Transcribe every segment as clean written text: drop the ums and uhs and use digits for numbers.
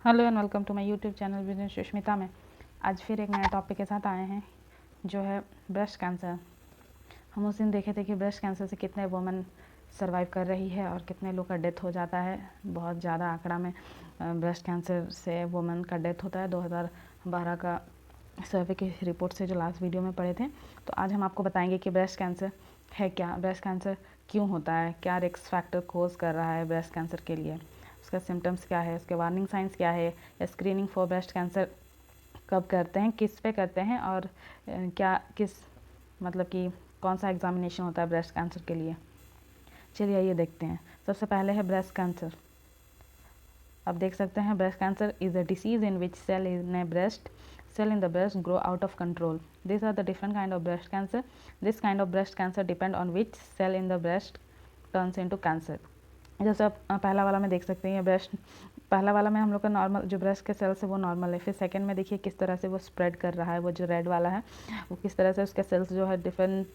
Hello and welcome to my YouTube channel business Sushmita में। आज फिर एक नए टॉपिक के साथ आए हैं जो है ब्रेस्ट कैंसर। हम उस दिन देखे थे कि ब्रेस्ट कैंसर से कितने वुमेन सरवाइव कर रही है और कितने लोग का डेथ हो जाता है। बहुत ज़्यादा आंकड़ा में ब्रेस्ट कैंसर से वुमेन का डेथ होता है। 2012 का सर्वे की रिपोर्ट से जो लास्ट वीडियो में पढ़े थे। तो आज हम आपको बताएंगे कि ब्रेस्ट कैंसर है क्या, ब्रेस्ट कैंसर क्यों होता है, क्या रिस्क फैक्टर कोज कर रहा है ब्रेस्ट कैंसर के लिए, उसका सिम्टम्स क्या है, उसके वार्निंग साइंस क्या है, या स्क्रीनिंग फॉर ब्रेस्ट कैंसर कब करते हैं, किस पे करते हैं, और क्या किस मतलब कि कौन सा एग्जामिनेशन होता है ब्रेस्ट कैंसर के लिए। चलिए ये देखते हैं। सबसे पहले है ब्रेस्ट कैंसर। अब देख सकते हैं breast cancer is a disease in which cell in a breast cell in the breast grow out of control. These are the different kind of breast cancer. This kind of breast cancer depend on which cell in the breast turns into cancer. जैसे आप पहला वाला में देख सकते हैं, breast पहला वाला में हम लोग का नॉर्मल जो ब्रेस्ट के सेल्स है वो नॉर्मल है। फिर सेकंड में देखिए किस तरह से वो स्प्रेड कर रहा है, वो जो रेड वाला है वो किस तरह से उसके सेल्स जो है डिफरेंट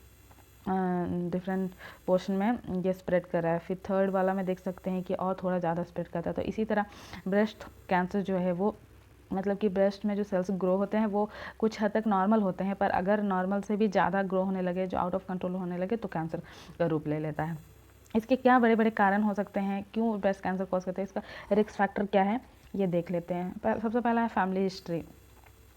पोर्शन में ये स्प्रेड कर रहा है। फिर थर्ड वाला में देख सकते हैं कि और थोड़ा ज़्यादा स्प्रेड करता है। तो इसी तरह ब्रेस्ट कैंसर जो है वो मतलब कि ब्रेस्ट में जो सेल्स ग्रो होते हैं वो कुछ हद तक नॉर्मल होते हैं, पर अगर नॉर्मल से भी ज़्यादा ग्रो होने लगे, जो आउट ऑफ कंट्रोल होने लगे, तो कैंसर का रूप ले लेता है। इसके क्या बड़े बड़े कारण हो सकते हैं, क्यों ब्रेस्ट कैंसर कॉज करते हैं, इसका रिस्क फैक्टर क्या है, ये देख लेते हैं। सबसे पहला है फैमिली हिस्ट्री।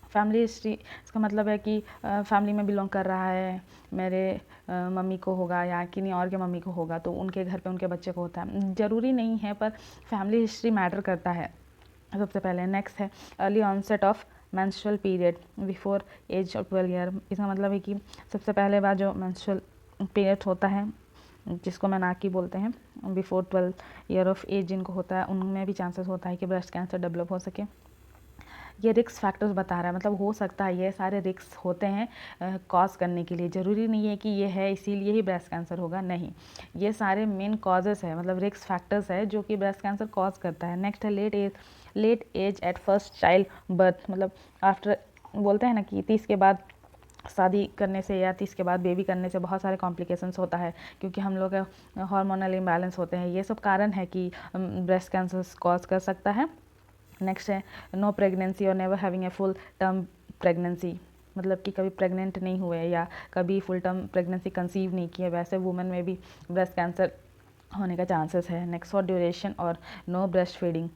फैमिली हिस्ट्री इसका मतलब है कि फैमिली में बिलोंग कर रहा है, मेरे मम्मी को होगा या किन्हीं और के मम्मी को होगा, तो उनके घर पे उनके बच्चे को होता है। ज़रूरी नहीं है, पर फैमिली हिस्ट्री मैटर करता है सबसे पहले। नेक्स्ट है early onset of menstrual period before age of 12 year. इसका मतलब है कि सबसे पहले बार जो मेंस्ट्रुअल पीरियड होता है, जिसको मेनार्की बोलते हैं, बिफोर 12 ईयर ऑफ एज जिनको होता है, उनमें भी चांसेस होता है कि ब्रेस्ट कैंसर डेवलप हो सके। ये रिस्क फैक्टर्स बता रहा है, मतलब हो सकता है ये सारे रिस्क होते हैं कॉज करने के लिए। ज़रूरी नहीं है कि ये है इसीलिए ही ब्रेस्ट कैंसर होगा, नहीं, ये सारे मेन कॉजेस है, मतलब रिस्क फैक्टर्स है जो कि ब्रेस्ट कैंसर कॉज करता है। नेक्स्ट है late age at first child birth, मतलब आफ्टर बोलते हैं ना कि 30 के बाद शादी करने से या 30 के बाद बेबी करने से बहुत सारे कॉम्प्लिकेशंस होता है, क्योंकि हम लोग हार्मोनल इम्बैलेंस होते हैं। ये सब कारण है कि ब्रेस्ट कैंसर कॉज कर सकता है। नेक्स्ट है नो प्रेगनेंसी और never having a full term pregnancy, मतलब कि कभी प्रेग्नेंट नहीं हुए या कभी फुल टर्म प्रेगनेंसी कंसीव नहीं किए, वैसे वुमेन में भी ब्रेस्ट कैंसर होने का चांसेस है। नेक्स्ट और ड्यूरेशन और नो ब्रेस्ट फीडिंग,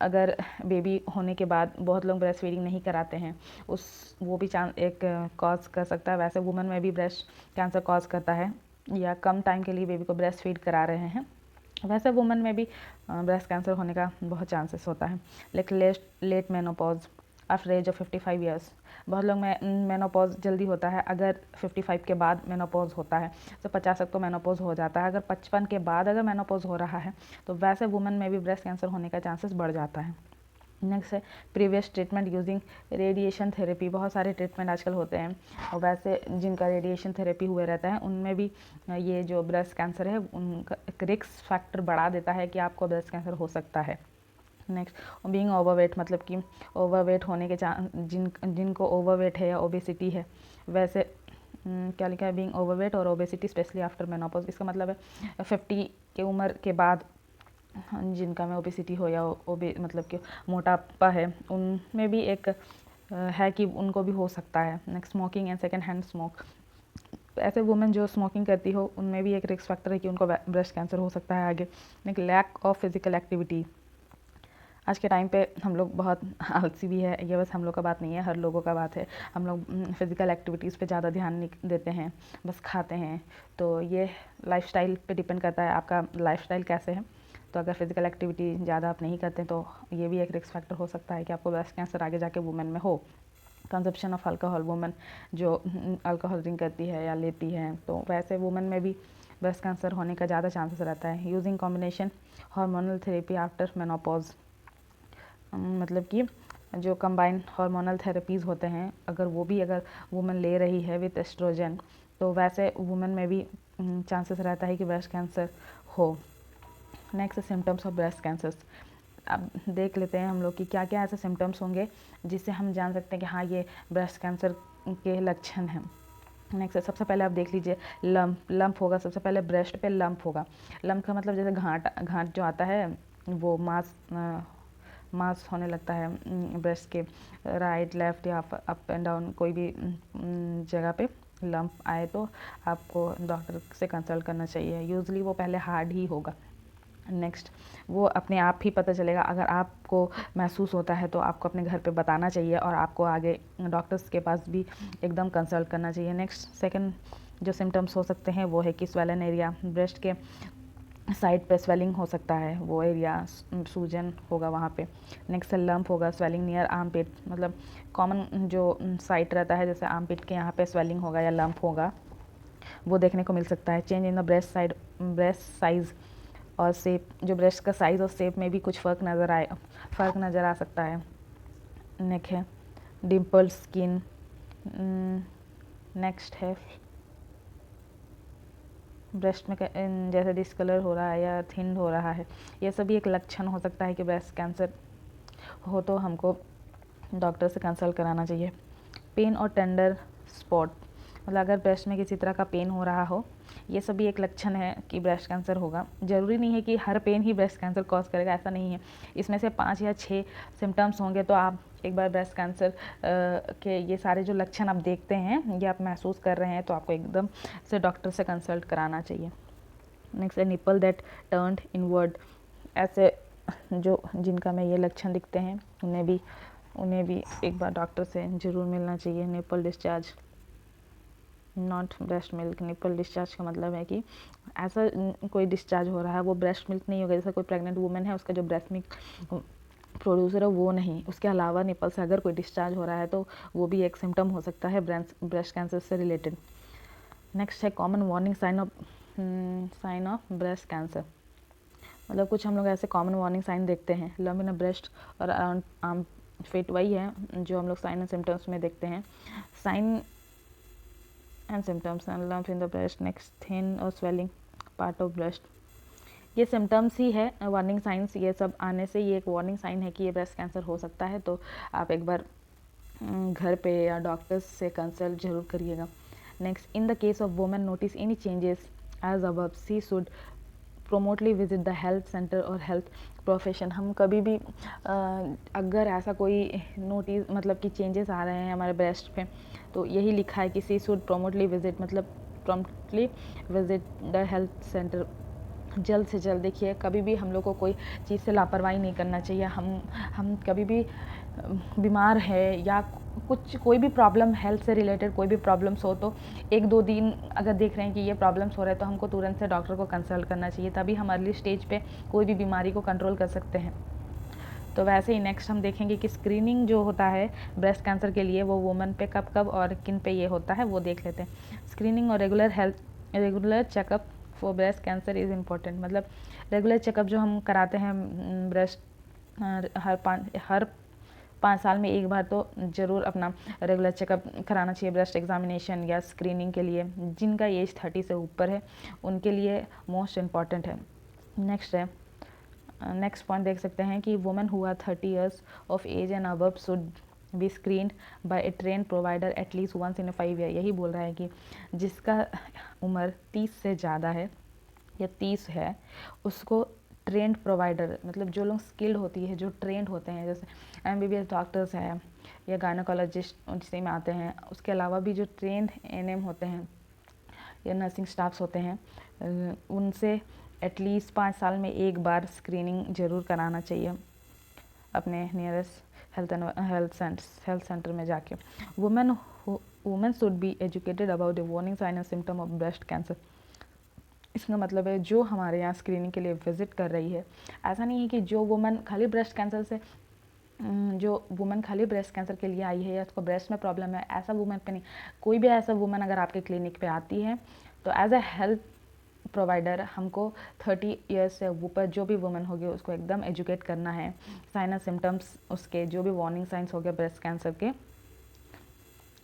अगर बेबी होने के बाद बहुत लोग ब्रेस्ट फीडिंग नहीं कराते हैं, वो भी एक कॉज कर सकता है। वैसे वुमेन में भी ब्रेस्ट कैंसर कॉज करता है, या कम टाइम के लिए बेबी को ब्रेस्ट फीड करा रहे हैं, वैसे वुमेन में भी ब्रेस्ट कैंसर होने का बहुत चांसेस होता है। लेकिन late menopause after age of 55 years, बहुत लोग में मेनोपॉज जल्दी होता है, अगर 55 के बाद मेनोपॉज होता है तो 50 तक तो मेनोपॉज हो जाता है। अगर 55 के बाद अगर मेनोपॉज हो रहा है तो वैसे वुमेन में भी ब्रेस्ट कैंसर होने का चांसेस बढ़ जाता है। नेक्स्ट है previous treatment using radiation therapy. बहुत सारे ट्रीटमेंट आजकल होते हैं, और वैसे जिनका रेडिएशन थेरेपी हुए रहता है उनमें भी ये जो ब्रेस्ट कैंसर है उनका एक रिस्क फैक्टर बढ़ा देता है कि आपको ब्रेस्ट कैंसर हो सकता है। नेक्स्ट बीइंग ओवरवेट, मतलब कि ओवरवेट होने के जिनको ओवरवेट है या ओबेसिटी है, वैसे क्या लिखा है, बीइंग ओवरवेट और ओबेसिटी स्पेशली आफ्टर मेनोपॉज। इसका मतलब है 50 की उम्र के बाद जिनका में ओबेसिटी हो या मतलब कि मोटापा है, उनमें भी एक है कि उनको भी हो सकता है। Next smoking and second hand smoke, ऐसे वुमेन जो स्मोकिंग करती हो उनमें भी एक रिस्क फैक्टर है कि उनको ब्रेस्ट कैंसर हो सकता है आगे। Next lack of physical activity, आज के टाइम पे हम लोग बहुत आलसी भी है, ये बस हम लोग का बात नहीं है, हर लोगों का बात है। हम लोग फिज़िकल एक्टिविटीज़ पे ज़्यादा ध्यान नहीं देते हैं, बस खाते हैं। तो ये लाइफस्टाइल पे डिपेंड करता है आपका लाइफस्टाइल कैसे है। तो अगर फिज़िकल एक्टिविटी ज़्यादा आप नहीं करते तो ये भी एक रिस्क फैक्टर हो सकता है कि आपको ब्रेस्ट कैंसर आगे जाके वुमेन में हो। कंजप्शन ऑफ अल्कोहल, वुमेन जो अल्कोहल ड्रिंक करती है या लेती है, तो वैसे वुमेन में भी ब्रेस्ट कैंसर होने का ज़्यादा चांसेस रहता है। Using combination hormonal therapy after menopause, मतलब कि जो कंबाइंड हार्मोनल थेरेपीज़ होते हैं, अगर वुमेन ले रही है विद एस्ट्रोजन, तो वैसे वुमेन में भी चांसेस रहता है कि ब्रेस्ट कैंसर हो। Next symptoms of breast cancer. अब देख लेते हैं हम लोग कि क्या क्या ऐसे सिम्टम्स होंगे जिससे हम जान सकते हैं कि हाँ ये ब्रेस्ट कैंसर के लक्षण हैं। नेक्स्ट सबसे पहले आप देख लीजिए लंप होगा, सबसे पहले ब्रेस्ट पे लंप होगा। लंप का मतलब जैसे घाट जो आता है वो मांस मास होने लगता है ब्रेस्ट के राइट लेफ्ट या अप एंड डाउन कोई भी जगह पे लंप आए तो आपको डॉक्टर से कंसल्ट करना चाहिए। यूजुअली वो पहले हार्ड ही होगा, नेक्स्ट वो अपने आप ही पता चलेगा। अगर आपको महसूस होता है तो आपको अपने घर पे बताना चाहिए और आपको आगे डॉक्टर्स के पास भी एकदम कंसल्ट करना चाहिए। नेक्स्ट सेकंड जो सिम्टम्स हो सकते हैं वो है कि स्वेलन एरिया, ब्रेस्ट के साइड पे स्वेलिंग हो सकता है, वो एरिया सूजन होगा वहाँ पे। नेक्स्ट लंप होगा, स्वेलिंग नियर आर्म पिट, मतलब कॉमन जो साइट रहता है जैसे आर्म पिट के यहाँ पे स्वेलिंग होगा या लंप होगा वो देखने को मिल सकता है। Change in the breast size और शेप, जो ब्रेस्ट का साइज़ और शेप में भी कुछ फ़र्क नज़र आ सकता है। नेक है डिम्पल स्किन। नेक्स्ट है ब्रेस्ट में जैसे डिस्कलर हो रहा है या थिन हो रहा है, ये सभी एक लक्षण हो सकता है कि ब्रेस्ट कैंसर हो, तो हमको डॉक्टर से कंसल्ट कराना चाहिए। पेन और टेंडर स्पॉट, मतलब अगर ब्रेस्ट में किसी तरह का पेन हो रहा हो, ये सभी एक लक्षण है कि ब्रेस्ट कैंसर होगा। ज़रूरी नहीं है कि हर पेन ही ब्रेस्ट कैंसर कॉज करेगा, ऐसा नहीं है। इसमें से 5 या 6 सिम्टम्स होंगे तो आप एक बार ब्रेस्ट कैंसर के ये सारे जो लक्षण आप देखते हैं, ये आप महसूस कर रहे हैं, तो आपको एकदम से डॉक्टर से कंसल्ट कराना चाहिए। नेक्स्ट है निपल दैट टर्न्ड इनवर्ड, ऐसे जो जिनका में ये लक्षण दिखते हैं उन्हें भी एक बार डॉक्टर से ज़रूर मिलना चाहिए। Nipple discharge, not breast milk. Nipple discharge का मतलब है कि ऐसा कोई डिस्चार्ज हो रहा है, वो ब्रेस्ट मिल्क नहीं होगा। जैसे कोई प्रेग्नेंट वुमेन है, उसका जो ब्रेस्ट मिल्क प्रोड्यूसर है वो नहीं, उसके अलावा निपल से अगर कोई डिस्चार्ज हो रहा है तो वो भी एक सिम्टम हो सकता है ब्रेस्ट कैंसर से रिलेटेड। नेक्स्ट है common warning sign of breast cancer, मतलब कुछ हम लोग ऐसे कॉमन वार्निंग साइन देखते हैं। लंप इन ब्रेस्ट और अराउंड आर्म फिट, वही है जो हम लोग साइन एंड सिम्टम्स में देखते हैं। Sign and symptoms, lump in the breast, next thin or swelling part of breast, ये सिम्टम्स ही है वार्निंग साइंस। ये सब आने से ये एक वार्निंग साइन है कि ये ब्रेस्ट कैंसर हो सकता है, तो आप एक बार घर पे या डॉक्टर्स से कंसल्ट जरूर करिएगा। Next, in the case of women notice any changes as above, she should promptly visit the health centre और हेल्थ प्रोफेशन। हम कभी भी अगर ऐसा कोई नोटिस मतलब कि चेंजेस आ रहे हैं हमारे ब्रेस्ट पे, तो यही लिखा है कि सी शुड प्रोमोटली विजिट, मतलब promptly visit the health centre, जल्द से जल्द। देखिए कभी भी हम लोग को कोई चीज़ से लापरवाही नहीं करना चाहिए। हम कभी भी बीमार है या कोई भी प्रॉब्लम हेल्थ से रिलेटेड कोई भी प्रॉब्लम्स हो, तो 1-2 दिन अगर देख रहे हैं कि ये प्रॉब्लम्स हो रहे हैं तो हमको तुरंत से डॉक्टर को कंसल्ट करना चाहिए, तभी हम अर्ली स्टेज पे कोई भी बीमारी को कंट्रोल कर सकते हैं। तो वैसे ही नेक्स्ट हम देखेंगे कि स्क्रीनिंग जो होता है ब्रेस्ट कैंसर के लिए वो वुमेन पे कब कब और किन पे ये होता है वो देख लेते हैं। स्क्रीनिंग और regular checkup for breast cancer is important, मतलब रेगुलर चेकअप जो हम कराते हैं ब्रेस्ट हर 5 साल में एक बार तो ज़रूर अपना रेगुलर चेकअप कराना चाहिए ब्रेस्ट एग्जामिनेशन या स्क्रीनिंग के लिए। जिनका एज 30 से ऊपर है उनके लिए मोस्ट इम्पॉर्टेंट है। नेक्स्ट पॉइंट देख सकते हैं कि women who are 30 years of age and above should be screened by a train provider at least once in a 5 year. यही बोल रहा है कि जिसका उम्र 30 से ज़्यादा है या 30 है, उसको ट्रेंड प्रोवाइडर, मतलब जो लोग स्किल्ड होती है, जो ट्रेंड होते हैं, जैसे MBBS डॉक्टर्स हैं या गायनोकोलॉजिस्ट इसी में आते हैं, उसके अलावा भी जो ट्रेंड NM होते हैं या नर्सिंग स्टाफ्स होते हैं, उनसे एटलीस्ट 5 साल में एक बार स्क्रीनिंग ज़रूर कराना चाहिए अपने नियरेस्ट हेल्थ सेंटर में जाके। Women should be educated about the warning sign and symptom of breast cancer. इसका मतलब है जो हमारे यहाँ स्क्रीनिंग के लिए विजिट कर रही है, ऐसा नहीं है कि जो वुमेन खाली ब्रेस्ट कैंसर के लिए आई है या उसको ब्रेस्ट में प्रॉब्लम है, ऐसा वुमेन पे नहीं। कोई भी ऐसा वुमेन अगर आपके क्लिनिक पे आती है तो एज अ हेल्थ प्रोवाइडर हमको 30 ईयर्स से ऊपर जो भी वुमेन होगी उसको एकदम एजुकेट करना है। साइन एंड सिम्टम्स उसके जो भी वार्निंग साइंस हो गए ब्रेस्ट कैंसर के,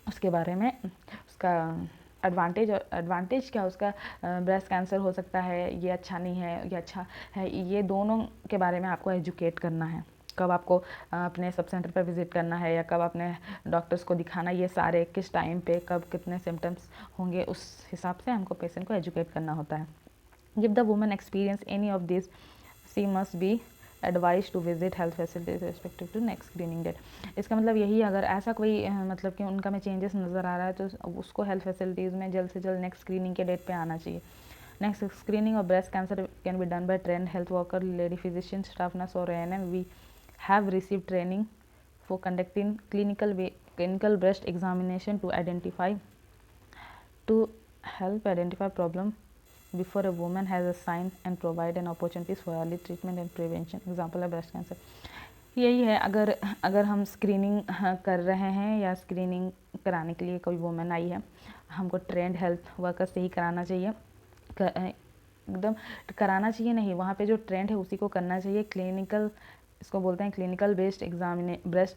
उसके बारे में, उसका एडवांटेज क्या उसका ब्रेस्ट कैंसर हो सकता है, ये अच्छा नहीं है, ये अच्छा है, ये दोनों के बारे में आपको एजुकेट करना है। कब आपको अपने सब सेंटर पर विजिट करना है या कब अपने डॉक्टर्स को दिखाना, ये सारे किस टाइम पे कब कितने सिम्टम्स होंगे, उस हिसाब से हमको पेशेंट को एजुकेट करना होता है। Give the woman experience any of this she must be advice to visit health facilities respective to next screening date. इसका मतलब यही, अगर ऐसा कोई मतलब कि उनका में चेंजेस नज़र आ रहा है तो उसको हेल्थ फैसिलिटीज़ में जल्द से जल्द नेक्स्ट स्क्रीनिंग के डेट पे आना चाहिए। Next, screening of breast cancer can be done by trained health worker, lady physician, staff nurse और ANM। We have receive training for conducting clinical breast examination to help identify problem before a woman has a sign and provide an opportunities for early treatment and prevention। Example है breast cancer. यही है, अगर हम screening कर रहे हैं या screening कराने के लिए कोई वुमेन आई है, हमको ट्रेंड हेल्थ वर्कर से ही कराना चाहिए, एकदम कराना चाहिए नहीं, वहाँ पे जो ट्रेंड है उसी को करना चाहिए। क्लिनिकल, इसको बोलते हैं क्लिनिकल ब्रेस्ट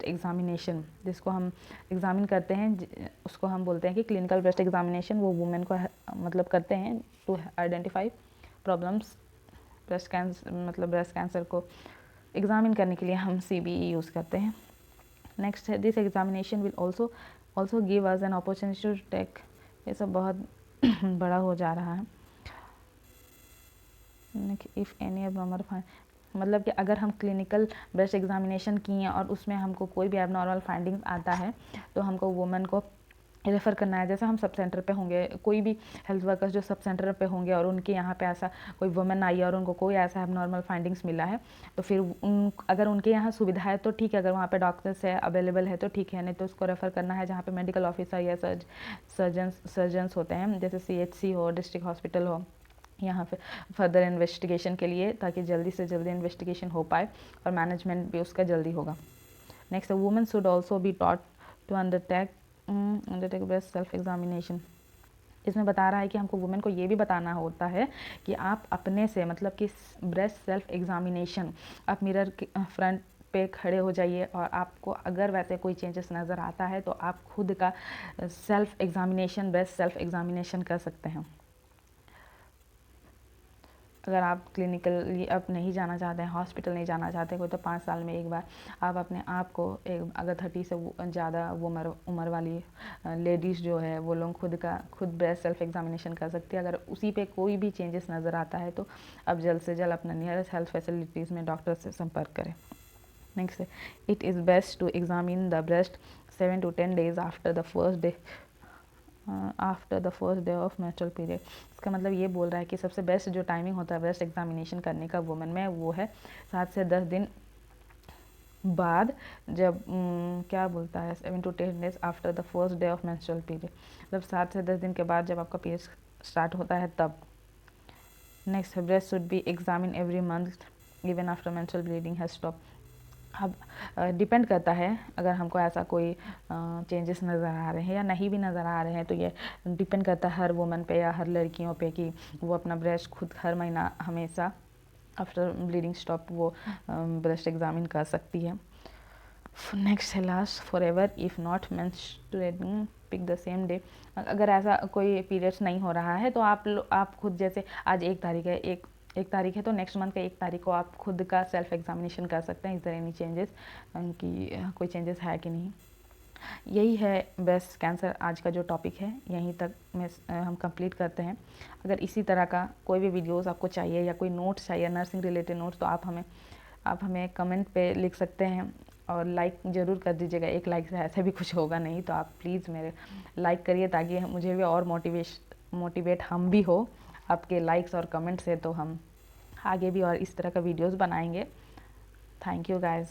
एग्जामिनेशन, जिसको हम एग्जामिन करते हैं उसको हम बोलते हैं कि क्लिनिकल ब्रेस्ट एग्जामिनेशन। वो वुमेन को मतलब करते हैं to identify problems, breast cancer को एग्जामिन करने के लिए हम CBE यूज़ करते हैं। नेक्स्ट है, this examination will also give us an opportunity to take, ये सब बहुत बड़ा हो जा रहा है। इफ़ एनी एबनॉर्मल मतलब कि अगर हम क्लिनिकल ब्रेस्ट एग्जामिनेशन किए और उसमें हमको कोई भी एबनॉर्मल फाइंडिंग्स आता है तो हमको वुमेन को रेफ़र करना है। जैसे हम सब सेंटर पे होंगे, कोई भी हेल्थ वर्कर्स जो सब सेंटर पे होंगे और उनके यहाँ पे ऐसा कोई वुमेन आई है और उनको कोई ऐसा एबनॉर्मल फाइंडिंग्स मिला है, तो फिर अगर उनके यहाँ सुविधा है तो ठीक है, अगर वहाँ पे डॉक्टर्स है अवेलेबल है तो ठीक है, नहीं तो उसको रेफ़र करना है जहाँ पे मेडिकल ऑफिसर या सर्जन्स होते हैं, जैसे CHC हो, डिस्ट्रिक्ट हॉस्पिटल हो, यहाँ पे फर्दर इन्वेस्टिगेशन के लिए, ताकि जल्दी से जल्दी इन्वेस्टिगेशन हो पाए और मैनेजमेंट भी उसका जल्दी होगा। Next, women should also be taught to undertake breast self examination. इसमें बता रहा है कि हमको वुमेन को ये भी बताना होता है कि आप अपने से, मतलब कि ब्रेस्ट सेल्फ एग्जामिनेशन, आप मिरर के फ्रंट पे खड़े हो जाइए और आपको अगर वैसे कोई चेंजेस नज़र आता है तो आप खुद का self examination, breast self examination कर सकते हैं। अगर आप क्लिनिकली अब नहीं जाना चाहते हैं, हॉस्पिटल नहीं जाना चाहते कोई, तो 5 साल में एक बार आप अपने आप को अगर 30 से ज़्यादा उम्र वाली लेडीज़ जो है वो लोग खुद ब्रेस्ट सेल्फ एग्जामिनेशन कर सकती है। अगर उसी पे कोई भी चेंजेस नज़र आता है तो अब जल्द से जल्द अपना नियरेस्ट हेल्थ फैसिलिटीज़ में डॉक्टर से संपर्क करें। Next, it is best to examine the breast 7 to 10 days after the first day of menstrual period. इसका मतलब ये बोल रहा है कि सबसे बेस्ट जो टाइमिंग होता है ब्रेस्ट एग्जामिनेशन करने का वुमेन में, वो है 7 से 10 दिन बाद, जब क्या बोलता है 7 to 10 days after the first day of menstrual period, मतलब 7 से 10 दिन के बाद जब आपका पीरियड स्टार्ट होता है तब। Next, breast should be examine every month even after menstrual bleeding has stop. अब डिपेंड करता है, अगर हमको ऐसा कोई चेंजेस नज़र आ रहे हैं या नहीं भी नज़र आ रहे हैं, तो ये डिपेंड करता है हर वुमन पे या हर लड़कियों पे कि वो अपना ब्रेस्ट खुद हर महीना हमेशा आफ्टर ब्लीडिंग स्टॉप वो ब्रेस्ट एग्जामिन कर सकती है। नेक्स्ट है last, forever if not menstruating pick the same day. अगर ऐसा कोई पीरियड्स नहीं हो रहा है तो आप खुद, जैसे आज 1 तारीख है, एक तारीख है तो नेक्स्ट मंथ का 1 तारीख को आप खुद का सेल्फ एग्जामिनेशन कर सकते हैं, इस तरह एनी चेंजेस कि कोई चेंजेस है कि नहीं। यही है ब्रेस्ट कैंसर आज का जो टॉपिक है, यहीं तक हम कंप्लीट करते हैं। अगर इसी तरह का कोई भी वीडियोस आपको चाहिए या कोई नोट्स चाहिए नर्सिंग रिलेटेड नोट्स, तो आप हमें कमेंट पे लिख सकते हैं और लाइक ज़रूर कर दीजिएगा। 1 लाइक से ऐसे भी कुछ होगा नहीं, तो आप प्लीज़ मेरे लाइक करिए ताकि मुझे भी और मोटिवेट हम भी हो आपके लाइक्स और कमेंट से, तो हम आगे भी और इस तरह का वीडियोस बनाएंगे। Thank you guys.